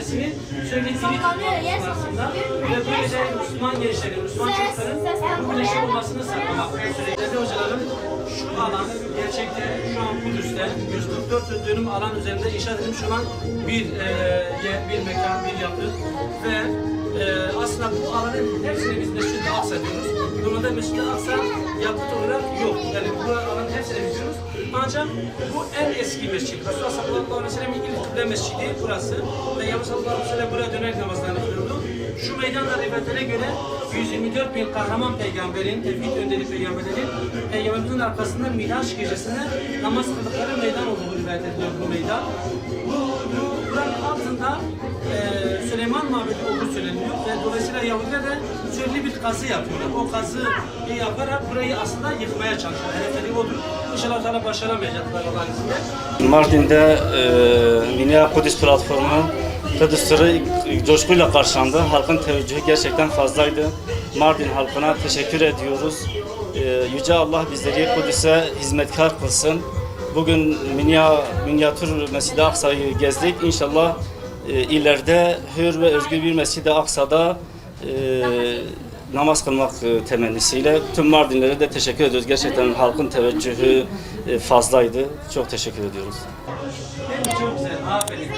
kendisini sürekli diri tutmak aslında ve böylece Müslüman gençlerin, Müslüman çocukların bu güneşin olmasını sağlamak. Değerli hocalarım, şu alan gerçekte şu an Kudüs'te 144 dönüm alan üzerinde inşaat edilmiş olan bir mekan, bir yapı ve aslında bu alanın hepsini biz Mescid-i Aksa diyoruz. Normalde Mescid-i Aksa yapıt olarak yok. Yani bu alanın hepsini biliyoruz. Ancak bu en eski mescid. Resulullah sallallahu aleyhi ve sellem'in ilk kıble mescidi burası. Ve Peygamber sallallahu aleyhi ve sellem buraya dönerek namazlarını kılıyordu. Şu meydanda rivayetlere göre 124 bin kahraman peygamberin, tevhid önderi peygamberlerin peygamberimizin arkasında Miraç gecesinde namaz kıldıkları meydan olduğu rivayet ediliyor bu meydan. Buranın altında Süleyman Mabedi olduğu söyleniyor ve dolayısıyla Yahudiler de sürekli bir kazı yapıyorlar. O kazıyı yaparak burayı aslında yıkmaya çalışıyorlar. Hedefleri odur. İnşallah Teala başaramayacaklar Allah'ın izniyle. Mardin'de Minya Kudüs platformu Kudüs'ü coşkuyla karşılandı. Halkın teveccühü gerçekten fazlaydı. Mardin halkına teşekkür ediyoruz. Yüce Allah bizleri Kudüs'e hizmetkar kılsın. Bugün minyatür Mescid-i Aksa'yı gezdik. İnşallah ileride hür ve özgür bir Mescid-i Aksa'da namaz kılmak temennisiyle tüm Mardinlere de teşekkür ediyoruz. Gerçekten halkın teveccühü fazlaydı. Çok teşekkür ediyoruz. Çok güzel. Aferin.